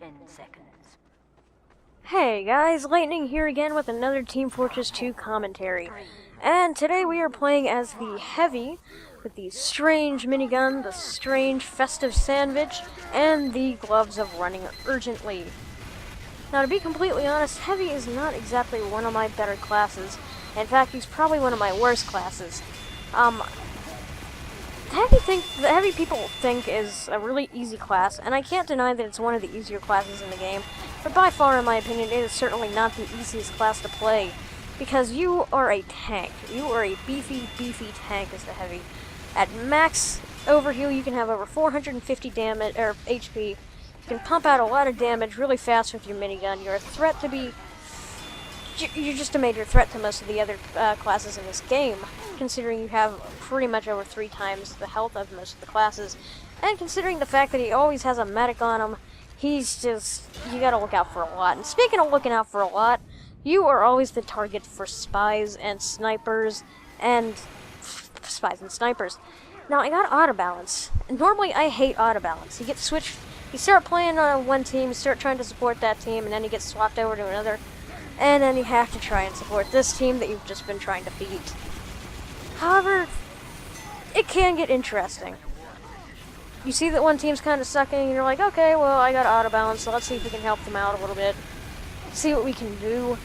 10 seconds. Hey guys, Lightning here again with another Team Fortress 2 commentary. And today we are playing as the Heavy, with the strange minigun, the strange festive sandwich, and the gloves of running urgently. Now to be completely honest, Heavy is not exactly one of my better classes. In fact, he's probably one of my worst classes. The Heavy people think is a really easy class, and I can't deny that it's one of the easier classes in the game, but by far, in my opinion, it is certainly not the easiest class to play, because you are a tank. You are a beefy, beefy tank as the Heavy. At max overheal, you can have over 450 damage, or HP. You can pump out a lot of damage really fast with your minigun. You're a threat to be... You're just a major threat to most of the other classes in this game, considering you have pretty much over 3 times the health of most of the classes, and considering the fact that he always has a medic on him, he's just... you gotta look out for a lot. And speaking of looking out for a lot, you are always the target for spies and snipers, and... Now, I got auto balance, and normally I hate auto balance. You get switched... you start playing on one team, you start trying to support that team, and then you get swapped over to another, and then you have to try and support this team that you've just been trying to beat. However, it can get interesting. You see that one team's kind of sucking, and you're like, okay, well, I got auto balance, so let's see if we can help them out a little bit. See what we can do.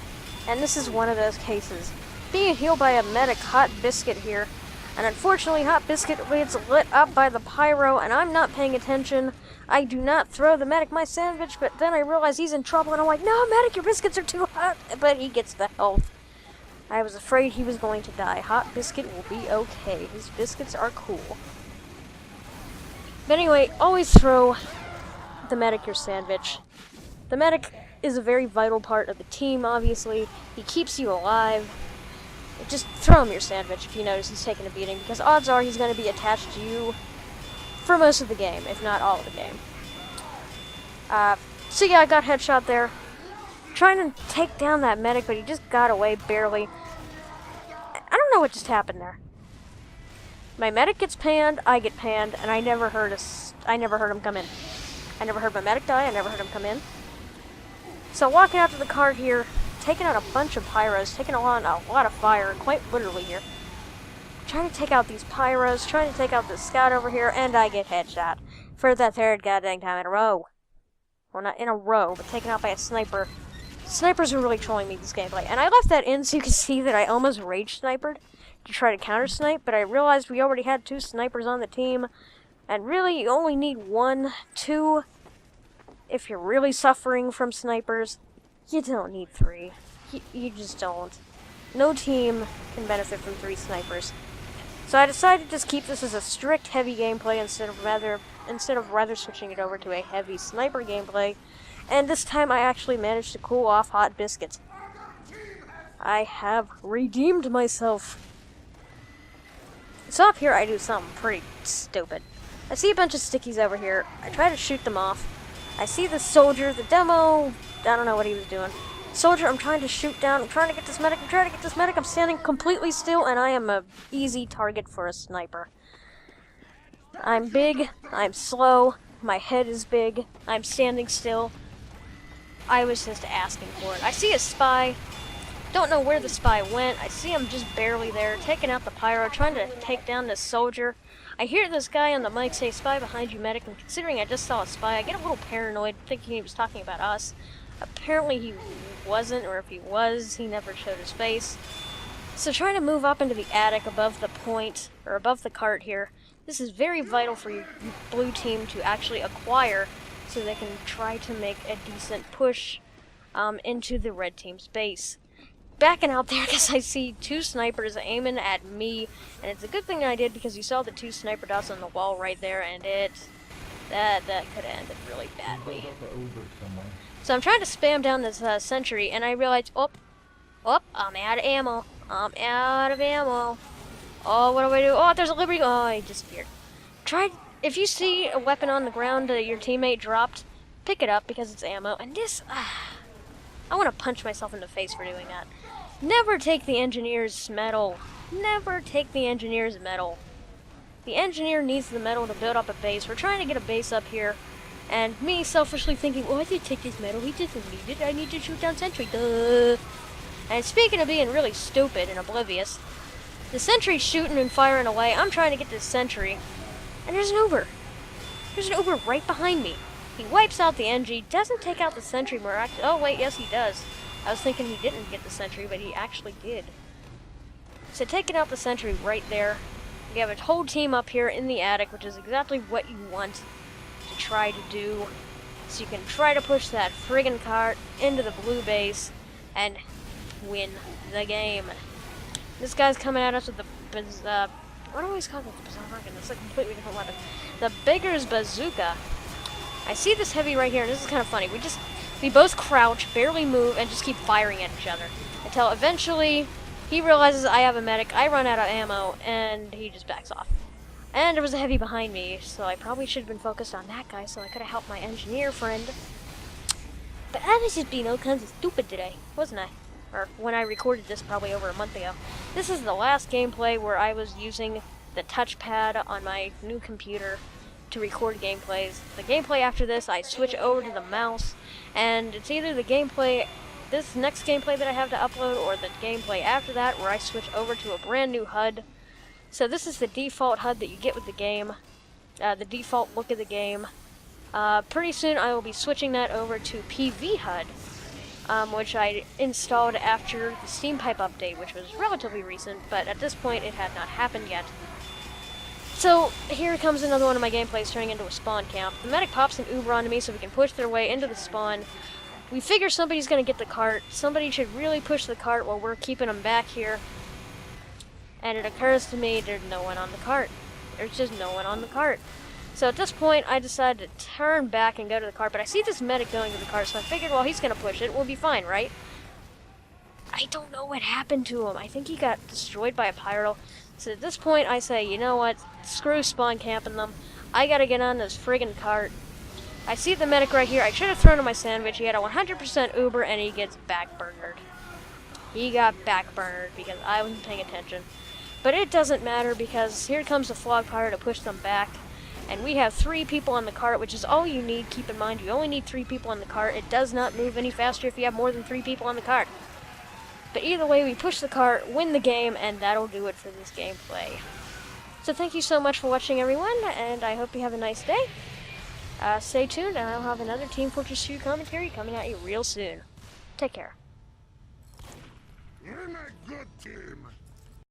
And this is one of those cases. Being healed by a medic, Hot Biscuit here. And unfortunately, Hot Biscuit gets lit up by the pyro, and I'm not paying attention. I do not throw the medic my sandwich, but then I realize he's in trouble, and I'm like, no, medic, your biscuits are too hot. But he gets the health. I was afraid he was going to die. Hot Biscuit will be okay. His biscuits are cool. But anyway, always throw the medic your sandwich. The medic is a very vital part of the team, obviously. He keeps you alive. Just throw him your sandwich if you notice he's taking a beating, because odds are he's going to be attached to you for most of the game, if not all of the game. So yeah, I got headshot there. Trying to take down that medic, but he just got away barely. I don't know what just happened there. My medic gets panned, I get panned, and I never heard him come in. I never heard my medic die, I never heard him come in. So walking out to the cart here, taking out a bunch of pyros, taking on a lot of fire, quite literally here. Trying to take out these pyros, trying to take out this scout over here, and I get headshot. For the third goddamn time in a row. Well, not in a row, but taken out by a sniper. Snipers are really trolling me this gameplay, and I left that in so you can see that I almost rage sniped to try to counter snipe, but I realized we already had 2 snipers on the team, and really you only need 1, 2, if you're really suffering from snipers. You don't need 3. You just don't. No team can benefit from 3 snipers. So I decided to just keep this as a strict heavy gameplay instead of rather switching it over to a heavy sniper gameplay. And this time I actually managed to cool off Hot Biscuits. I have redeemed myself. So up here I do something pretty stupid. I see a bunch of stickies over here. I try to shoot them off. I see the soldier, the demo, I don't know what he was doing. Soldier, I'm trying to shoot down, I'm trying to get this medic, I'm standing completely still, and I am an easy target for a sniper. I'm big, I'm slow, my head is big, I'm standing still. I was just asking for it. I see a spy, don't know where the spy went, I see him just barely there, taking out the pyro, trying to take down this soldier. I hear this guy on the mic say, "Spy behind you, medic," and considering I just saw a spy, I get a little paranoid, thinking he was talking about us. Apparently he wasn't, or if he was, he never showed his face. So trying to move up into the attic above the point, or above the cart here, this is very vital for your blue team to actually acquire, so they can try to make a decent push into the red team's base. Backing out there because I see 2 snipers aiming at me, and it's a good thing I did because you saw the 2 sniper dots on the wall right there, and that could have ended really badly. So I'm trying to spam down this sentry, and I realize, I'm out of ammo. Oh, what do I do? Oh, there's a Liberty. Oh, I disappeared. If you see a weapon on the ground that your teammate dropped, pick it up because it's ammo. And this, I want to punch myself in the face for doing that. Never take the engineer's medal. Never take the engineer's medal. The engineer needs the medal to build up a base. We're trying to get a base up here. And me selfishly thinking, well, I did take this medal, he doesn't need it, I need to shoot down sentry, duh. And speaking of being really stupid and oblivious, the sentry's shooting and firing away, I'm trying to get this sentry, and there's an Uber. There's an Uber right behind me. He wipes out the NG, doesn't take out the sentry miraculously. Oh wait, yes he does. I was thinking he didn't get the sentry, but he actually did. So taking out the sentry right there, we have a whole team up here in the attic, which is exactly what you want to try to do. So you can try to push that friggin' cart into the blue base and win the game. This guy's coming at us with the what do I always call it? The bazooka. It's a completely different weapon. The Beggar's Bazooka. I see this heavy right here, and this is kind of funny. We both crouch, barely move, and just keep firing at each other until eventually he realizes I have a medic. I run out of ammo, and he just backs off. And there was a heavy behind me, so I probably should have been focused on that guy, so I could have helped my engineer friend. But I was just being all kinds of stupid today, wasn't I? Or when I recorded this probably over a month ago. This is the last gameplay where I was using the touchpad on my new computer to record gameplays. The gameplay after this, I switch over to the mouse, and it's either the gameplay, this next gameplay that I have to upload, or the gameplay after that where I switch over to a brand new HUD. So this is the default HUD that you get with the game, the default look of the game. Pretty soon I will be switching that over to PV HUD, which I installed after the Steam Pipe update, which was relatively recent, but at this point it had not happened yet. So here comes another one of my gameplays turning into a spawn camp. The medic pops an Uber onto me so we can push their way into the spawn. We figure somebody's going to get the cart. Somebody should really push the cart while we're keeping them back here. And it occurs to me there's no one on the cart. There's just no one on the cart. So at this point, I decided to turn back and go to the cart, but I see this medic going to the cart, so I figured, well, he's going to push it. We'll be fine, right? I don't know what happened to him. I think he got destroyed by a pyro. So at this point, I say, you know what? Screw spawn camping them. I got to get on this friggin' cart. I see the medic right here. I should have thrown him my sandwich. He had a 100% Uber, and he gets backburnered. He got backburnered because I wasn't paying attention. But it doesn't matter because here comes the flog pyro to push them back. And we have 3 people on the cart, which is all you need. Keep in mind, you only need 3 people on the cart. It does not move any faster if you have more than 3 people on the cart. But either way, we push the cart, win the game, and that'll do it for this gameplay. So thank you so much for watching, everyone, and I hope you have a nice day. Stay tuned, and I'll have another Team Fortress 2 commentary coming at you real soon. Take care. We're not good team.